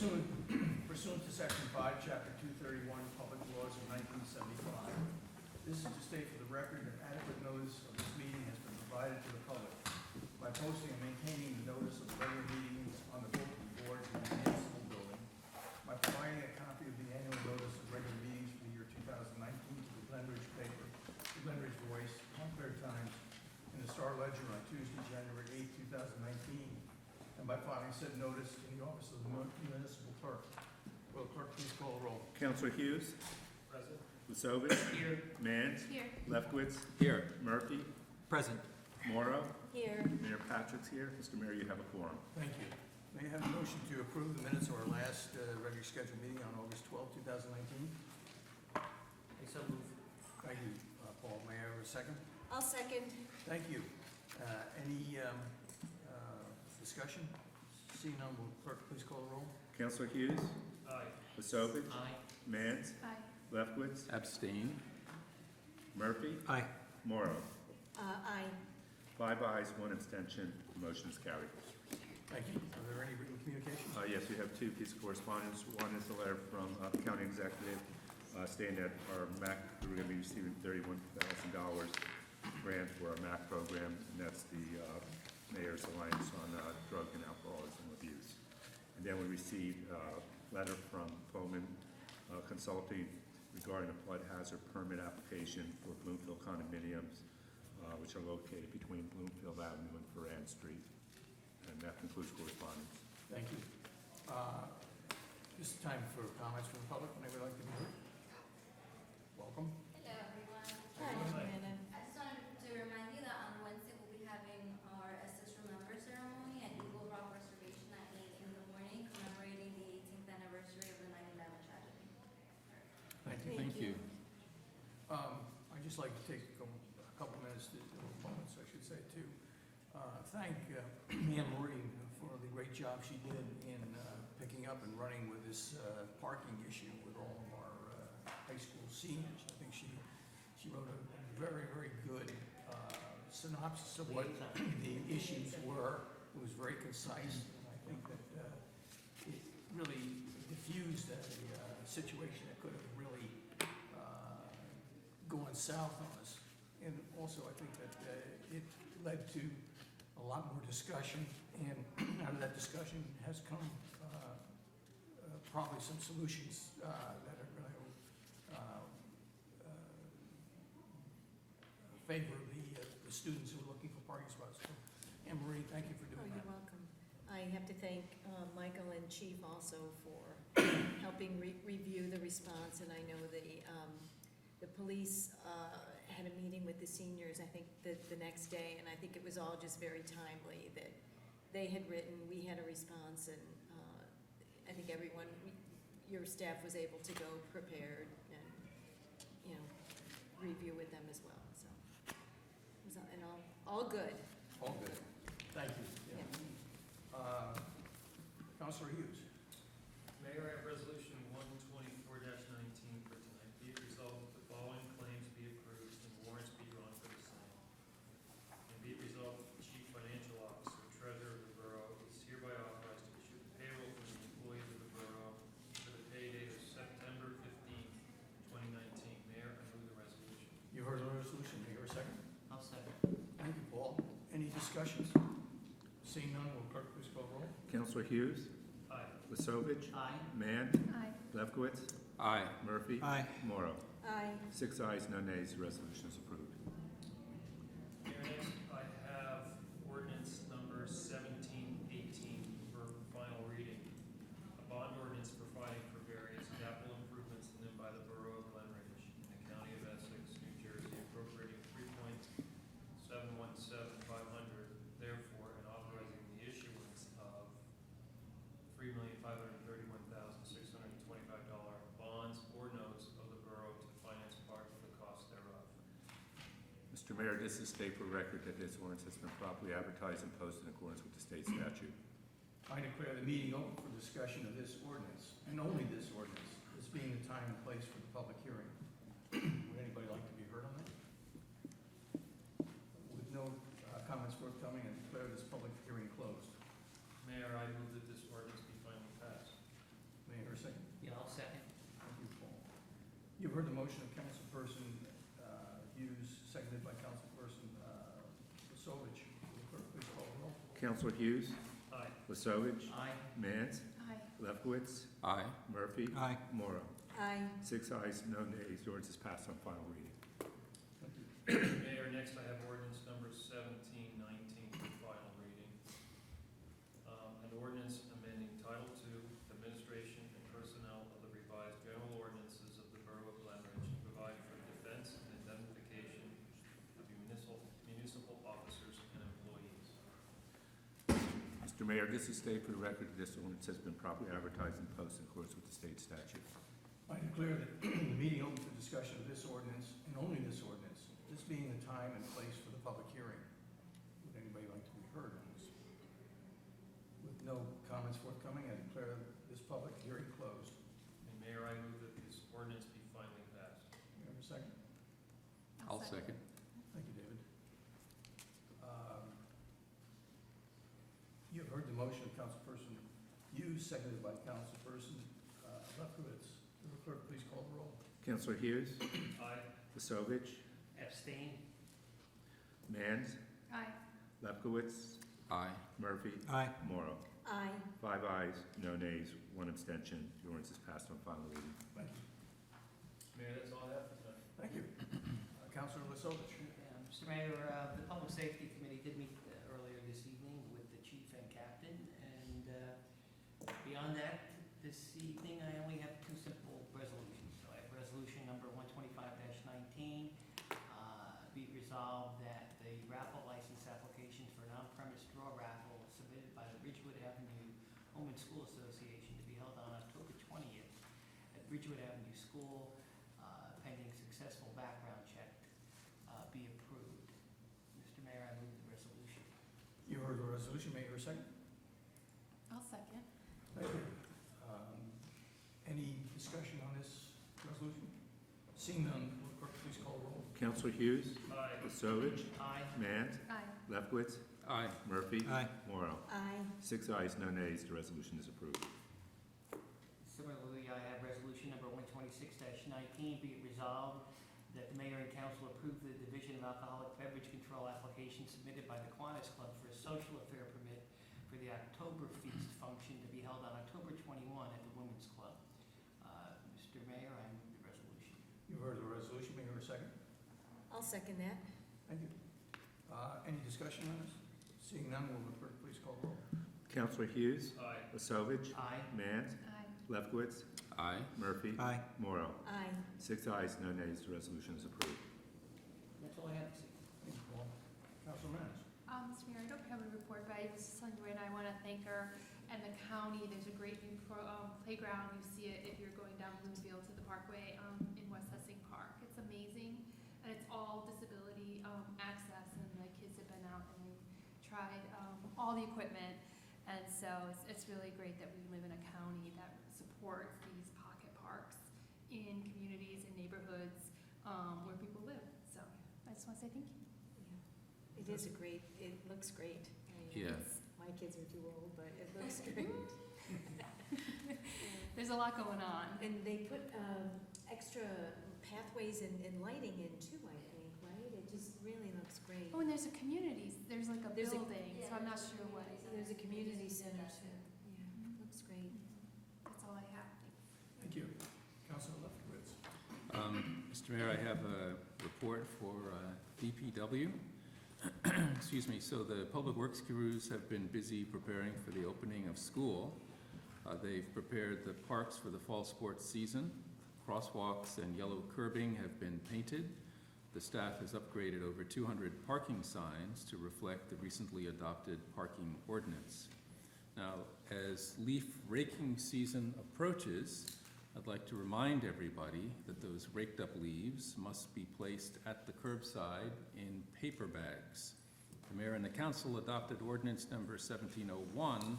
Pursuant to Section 5, Chapter 231, Public Laws of 1975, this is to state for the record that adequate notice of this meeting has been provided to the public by posting and maintaining the notice of regular meetings on the bulletin board in the municipal building, by providing a copy of the annual notice of regular meetings for the year 2019 to the Glen Ridge paper, the Glen Ridge Voice, Montclair Times, and the Star Ledger on Tuesday, January 8, 2019, and by filing said notice in the office of the municipal clerk. Will the clerk please call the roll? Councilor Hughes. Present. Lusovich. Here. Mans. Here. Lefkowitz. Here. Murphy. Present. Morrow. Here. Mayor Patrick's here. Mr. Mayor, you have a quorum. Thank you. May I have a motion to approve the minutes of our last regular scheduled meeting on August 12, 2019? So move. Thank you, Paul. May I have a second? I'll second. Thank you. Any discussion? Seeing none, will the clerk please call the roll? Councilor Hughes. Aye. Lusovich. Aye. Mans. Aye. Lefkowitz. Abstain. Murphy. Aye. Morrow. Aye. 5 ayes, 1 abstention. The motion is carried. Thank you. Are there any written communications? Yes, we have 2 pieces of correspondence. One is a letter from the county executive stating that our MAC, we're going to be receiving $31,000 grant for our MAC program, and that's the Mayor's Alliance on Drug and Alcoholism Abuse. And then we received a letter from Bowman Consulting regarding a flood hazard permit application for Bloomfield condominiums, which are located between Bloomfield Avenue and Ferrand Street. And that concludes correspondence. Thank you. This is time for comments from the public. Anybody like to be heard? Welcome. Hello, everyone. Hi, Amanda. I just wanted to remind you that on Wednesday we'll be having our Assist Remember ceremony at Eagle Rock Reservation at 8 in the morning, commemorating the 18th anniversary of the 9/11 tragedy. Thank you. Thank you. I'd just like to take a couple minutes, moments, I should say, to thank Anne Marie for the great job she did in picking up and running with this parking issue with all of our high school seniors. I think she wrote a very, very good synopsis of what the issues were. It was very concise, and I think that it really diffused a situation that could have really gone south on us. And also, I think that it led to a lot more discussion, and out of that discussion has come probably some solutions that are going to favor the students who are looking for parking spots. So, Anne Marie, thank you for Oh, doing you're that. welcome. I have to thank Michael and Chief also for helping review the response, and I know the police had a meeting with the seniors, I think, the next day, and I think it was all just very timely that they had written, we had a response, and I think everyone, your staff was able to go prepared and, review with them as well, so. It was all good. All good. Thank you. Yeah. Councilor Hughes. Mayor, I have resolution 124-19 for tonight. Be it resolved that the following claims be approved and warrants be drawn for the same. And be it resolved that the chief financial officer, treasurer of the borough, is hereby authorized to issue the payroll for the employees of the borough for the pay date of September 15th, 2019. Mayor, I move the resolution. You heard the resolution. Do you hear a second? I'll second. Thank you, Paul. Any discussions? Seeing none, will clerk please call the roll? Councilor Hughes. Aye. Lusovich. Aye. Mann. Aye. Lefkowitz. Aye. Murphy. Aye. Morrow. Aye. 6 ayes, no nays. The resolution is approved. Mayor, next I have ordinance number 1718 for final reading. A bond ordinance providing for various capital improvements in and by the borough of Glen Ridge in the county of Essex, New Jersey, appropriating $3,717,500, therefore, and authorizing the issuance of $3,531,625 bonds or notes of the borough to finance part of the cost thereof. Mr. Mayor, this is state for record that this ordinance has been properly advertised and posted in accordance with the state statute. I declare the meeting open for discussion of this ordinance, and only this ordinance, this being the time and place for the public hearing. Would anybody like to be heard on that? With no comments forthcoming, I declare this public hearing closed. Mayor, I move that this ordinance be finally passed. a second? Yeah, I'll second. Thank you, Paul. You've heard the motion of Councilperson Hughes, seconded by Councilperson Lesovich. Will the clerk please call the roll? Counselor Hughes, Aye. Lesovich, Aye. Mance, Aye. Lefkowitz, Aye. Murphy, Aye. Morrow. Aye. 6 ayes, no nays. The ordinance is passed on final reading. Thank you. Mayor, next I have ordinance number 1719 for final reading. An ordinance amending Title II, Administration and Personnel of the revised general ordinances of the Borough of Glen to provide for the defense and indemnification of municipal officers and employees. Mr. Mayor, this is stated for the record that this ordinance has been properly advertised and posted in accordance with the state statute. I declare that the meeting open for discussion of this ordinance, and only this ordinance, this being the time and place for the public hearing. Would anybody like to be heard on this? With no comments forthcoming, I declare this public hearing closed. And Mayor, I move that this ordinance be finally passed. May I have a second? I'll second. Thank you, David. You have heard the motion of Councilperson Hughes, seconded by Councilperson Lefkowitz. Will the clerk please call the roll? Counselor Hughes, Aye. Lesovich, Abstain. Mance, Aye. Lefkowitz, Aye. Murphy, Aye. Morrow. Aye. 5 ayes, no nays, 1 abstention. The ordinance is passed on final reading. Thank you. Mayor, that's all I have for tonight. Thank you. Councilor Lesovich. Mr. Mayor, the Public Safety Committee did meet earlier this evening with the chief and captain, and beyond that, this evening, I only have two simple resolutions. So I have resolution number 125-19, be it resolved that the raffle license application for an on-premise draw raffle submitted by the Ridgewood Avenue Home and School Association to be held on October 20th at Ridgewood Avenue School, pending successful background check, be approved. Mr. Mayor, I move the resolution. You heard the resolution. May I hear a second? I'll second. Thank you. Any discussion on this resolution? Seeing none, will the clerk please call the roll? Counselor Hughes, Aye. Lesovich, Aye. Mance, Aye. Lefkowitz, Aye. Murphy, Aye. Morrow. Aye. 6 ayes, no nays. The resolution is approved. Similarly, I have resolution number 126-19, be it resolved that the mayor and council approve the Division of Alcoholic Beverage Control application submitted by the Kiwanis Club for a social affair permit for the October Feast function to be held on October 21 at the Women's Club. Mr. Mayor, I move the resolution. You heard the resolution. May I hear a second? I'll second that. Thank you. Any discussion on this? Seeing none, will the clerk please call the roll? Counselor Hughes, Aye. Lesovich, Aye. Mance, Aye. Lefkowitz, Aye. Murphy, Aye. Morrow. Aye. 6 ayes, no nays. The resolution is approved. That's all I have this evening. Thank you, Paul. Councilor Mans. Mr. Mayor, I don't have a report, but I was just telling Joy and I want to thank her and the county. There's a great new playground. You see it if you're going down Bloomfield to the Parkway in West Hessing Park. It's amazing, and it's all disability access, and the kids have been out and they tried all the equipment, and so it's really great that we live in a county that supports these pocket parks in communities and neighborhoods where people live. So I just want to say thank you. Yeah. It is a great, it looks great. I mean, Yeah. My kids are too old, but it looks great. There's a lot going on. And they put extra pathways and lighting in too, I think, right? It just really looks great. Oh, and there's a community, there's like a There's a- building, so I'm not sure what. There's a community center too. Yeah, looks great. That's all I have. Thank you. Councilor Lefkowitz. Mr. Mayor, I have a report for DPW. Excuse me. So the Public Works crews have been busy preparing for the opening of school. They've prepared the parks for the fall sports season. Crosswalks and yellow curbing have been painted. The staff has upgraded over 200 parking signs to reflect the recently adopted parking ordinance. Now, as leaf raking season approaches, I'd like to remind everybody that those raked up leaves must be placed at the curbside in paper bags. The mayor and the council adopted ordinance number 1701,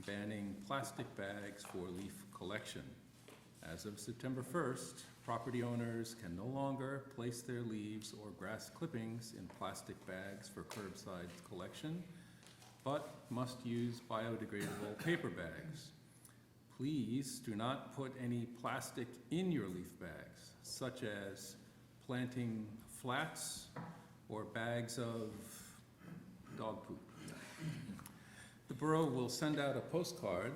banning plastic bags for leaf collection. As of September 1st, property owners can no longer place their leaves or grass clippings in plastic bags for curbside collection, but must use biodegradable paper bags. please do not put any plastic in your leaf bags, such as planting flats or bags of dog poop. The borough will send out a postcard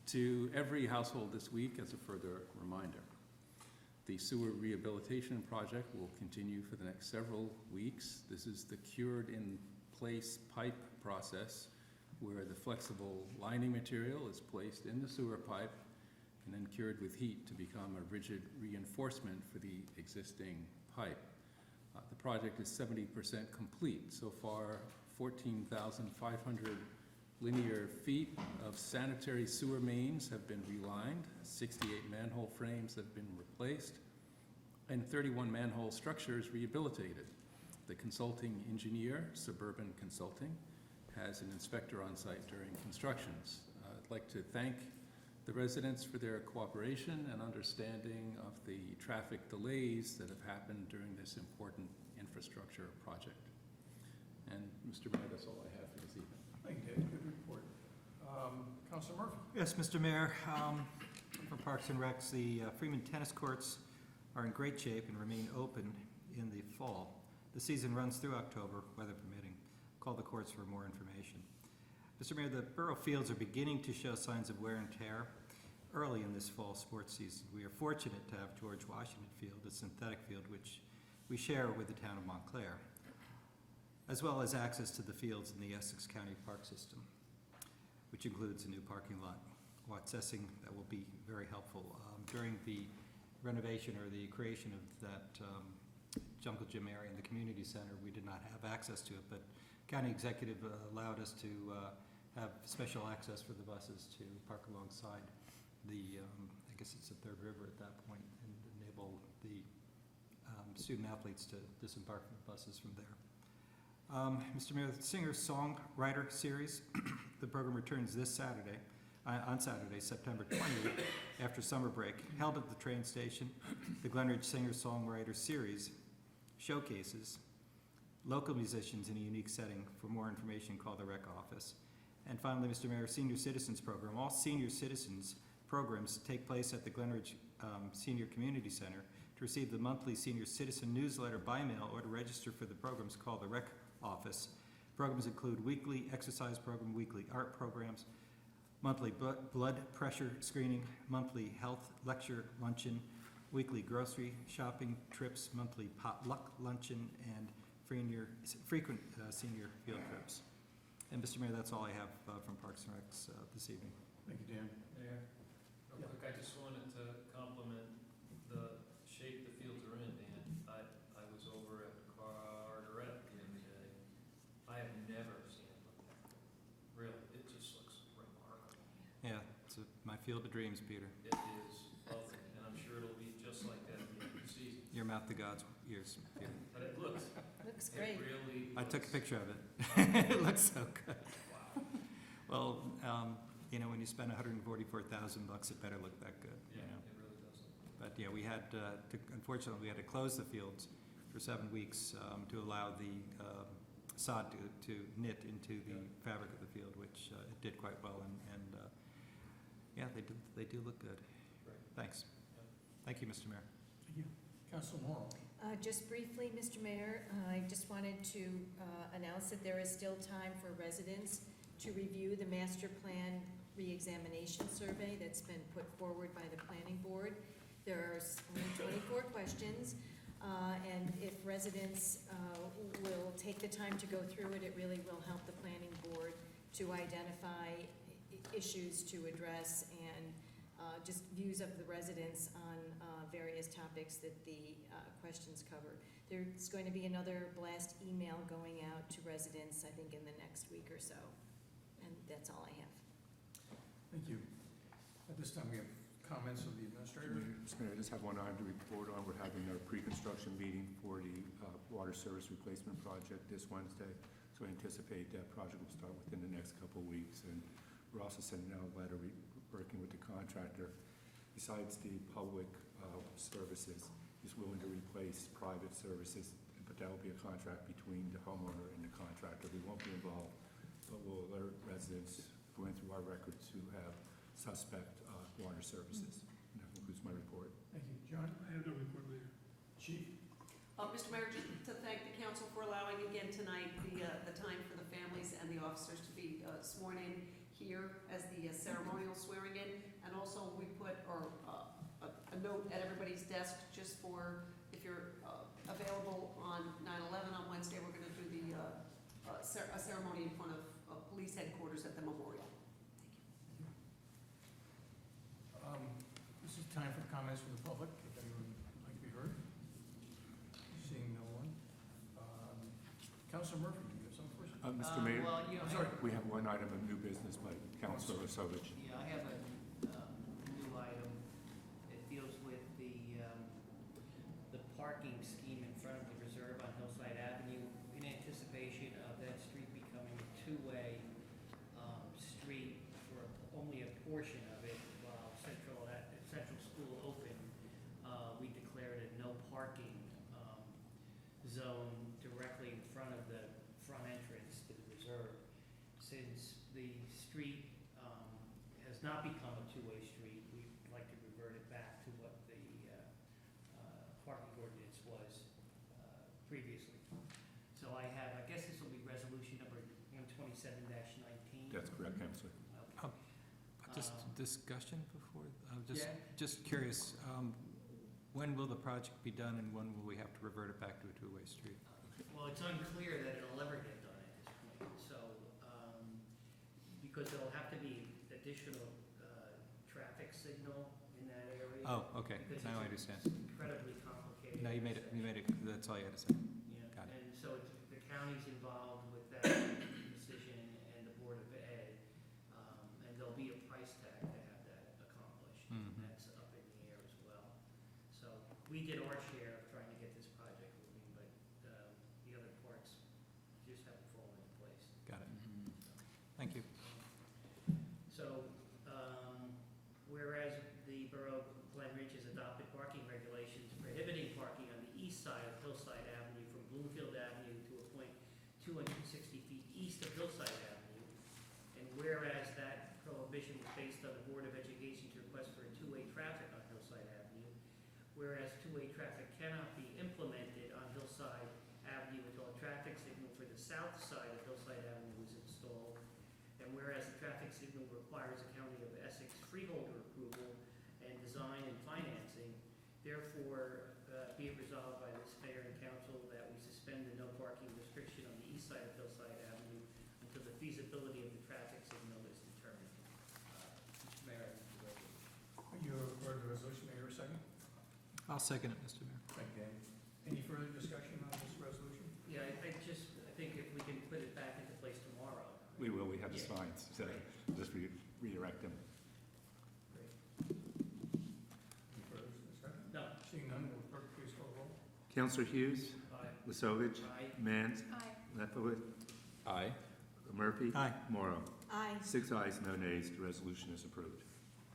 to every household this week as a further reminder. The sewer rehabilitation project will continue for the next several weeks. This is the cured in place pipe process where the flexible lining material is placed in the sewer pipe and then cured with heat to become a rigid reinforcement for the existing pipe. The project is 70% complete. So far, 14,500 linear feet of sanitary sewer mains have been relined, 68 manhole frames have been replaced, and 31 manhole structures rehabilitated. The consulting engineer, Suburban Consulting, has an inspector on site during constructions. I'd like to thank the residents for their cooperation and understanding of the traffic delays that have happened during this important infrastructure project. And Mr. Mayor, that's all I have for this evening. Thank you, David. Good report. Councilor Murphy? Yes, Mr. Mayor, for Parks and Recs, the Freeman tennis courts are in great shape and remain open in the fall. The season runs through October, weather permitting. Call the courts for more information. Mr. Mayor, the borough fields are beginning to show signs of wear and tear early in this fall sports season. We are fortunate to have George Washington Field, a synthetic field, which we share with the town of Montclair, as well as access to the fields in the Essex County Park System, which includes a new parking lot, accessing that will be very helpful. During the renovation or the creation of that jungle gym area in the community center, we did not have access to it, but county executive allowed us to have special access for the buses to park alongside the, I guess it's the Third River at that point, and enable the student athletes to disembark from the buses from there. Mr. Mayor, the Singer-Songwriter Series, the program returns this Saturday, on Saturday, September 28th, after summer break. Held at the train station, the Glenridge Singer-Songwriter Series showcases local musicians in a unique setting. For more information, call the rec office. And finally, Mr. Mayor, Senior Citizens Program. All senior citizens programs take place at the Glenridge Senior Community Center. To receive the monthly senior citizen newsletter by mail or to register for the programs, call the rec office. Programs include weekly exercise program, weekly art programs, monthly blood pressure screening, monthly health lecture luncheon, weekly grocery shopping trips, monthly potluck luncheon, and frequent senior field trips. And Mr. Mayor, that's all I have from Parks and Recs this evening. Thank you, Dan. Mayor, real quick, I just wanted to compliment the shape the fields are in, Dan. I was over at Carteret the other day. I have never seen it look that good. Really, it just looks remarkable. Yeah, it's my field of dreams, Peter. It is lovely, and I'm sure it'll be just like that at the end of the season. Your mouth to God's ears, Peter. But it looks, Looks it great. really I took a looks- picture of it. It looks so good. Wow. Well, you know, when you spend $144,000, it better look that good, you Yeah, know. it really does. But yeah, we had unfortunately, we had to close the fields for 7 weeks to allow the sod to knit into the fabric of the field, which it did quite well, and yeah, they do look good. Right. Thanks. Yeah. Thank you, Mr. Mayor. Thank you. Councilor Morrow? Just briefly, Mr. Mayor, I just wanted to announce that there is still time for residents to review the master plan reexamination survey that's been put forward by the planning board. There are only 24 questions, and if residents will take the time to go through it, it really will help the planning board to identify issues to address and just views of the residents on various topics that the questions cover. There's going to be another blast email going out to residents, I think, in the next week or so. And that's all I have. Thank you. At this time, we have comments of the administrator. Mr. Mayor, I just have one item to report on. We're having our pre-construction meeting for the water service replacement project this Wednesday. So I anticipate that project will start within the next couple of weeks. And we're also sending out a letter working with the contractor. Besides the public services, he's willing to replace private services, but that will be a contract between the homeowner and the contractor. We won't be involved, but we'll alert residents going through our records who have suspect water services. And that concludes my report. Thank you. John? I have no report, Mayor. Chief? Mr. Mayor, just to thank the council for allowing again tonight the time for the families and the officers to be sworn in here as the ceremonial swearing in. And also, we put a note at everybody's desk just for, if you're available on 9/11 on Wednesday, we're going to do a ceremony in front of police headquarters at the memorial. This is time for comments from the public, if anyone would like to be heard. Seeing no one. Councilor Murphy, do you have something first? Mr. Mayor, Well, you know, I'm sorry. we have one item of new business by Councilor Osovich. Yeah, I have a new item. It deals with the parking scheme in front of the Reserve on Hillside Avenue in anticipation of that street becoming a two-way street for only a portion of it while Central School open. We declared a no parking zone directly in front of the front entrance to the Reserve. Since the street has not become a two-way street, we'd like to revert it back to what the parking ordinance was previously. So I guess this will be resolution number 127-19. That's correct, Councilor. Just discussion before, Yeah. just curious, when will the project be done and when will we have to revert it back to a two-way street? Well, it's unclear that it'll ever get done at this point, so, because there'll have to be additional traffic signal in that area. Oh, okay, Because now I it's understand. incredibly complicated. Now you made it, that's all you had to say. Yeah, Got it. and so the county's involved with that decision and the Board of Ed, and there'll be a price tag to have that accomplished. Mhm. That's up in the air as well. So we did our share of trying to get this project moving, but the other parts just haven't fallen in place. Got it. Thank you. So, whereas the Borough of Glen Ridge has adopted parking regulations prohibiting parking on the east side of Hillside Avenue from Bloomfield Avenue to a point 260 feet east of Hillside Avenue, and whereas that prohibition was based on the Board of Education's request for a two-way traffic on Hillside Avenue, whereas two-way traffic cannot be implemented on Hillside Avenue until a traffic signal for the south side of Hillside Avenue is installed, and whereas the traffic signal requires a County of Essex freeholder approval and design and financing, therefore, be it resolved by this mayor and council that we suspend the no parking restriction on the east side of Hillside Avenue until the feasibility of the traffic signal is determined. Mr. Mayor, I move the resolution. You have heard the resolution, may I hear a second? I'll second it, Mr. Mayor. Thank you. Any further discussion on this resolution? Yeah, I think if we can put it back into place tomorrow. We will, we have the Yeah. signs, so Great. just re-erect them. Great. Any further discussion? No. Seeing none, will the clerk please call the roll? Councilor Hughes, Aye. Lisovich, Aye. Mans, Aye. Lefowitz, Aye. Murphy. Aye. Morrow. Aye. 6 ayes, no nays, the resolution is approved.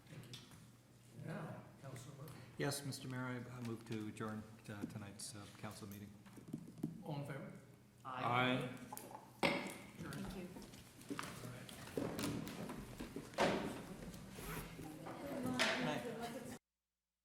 Thank you. Now, Councilor Murphy. Yes, Mr. Mayor, I move to adjourn tonight's council meeting. All in favor? Aye.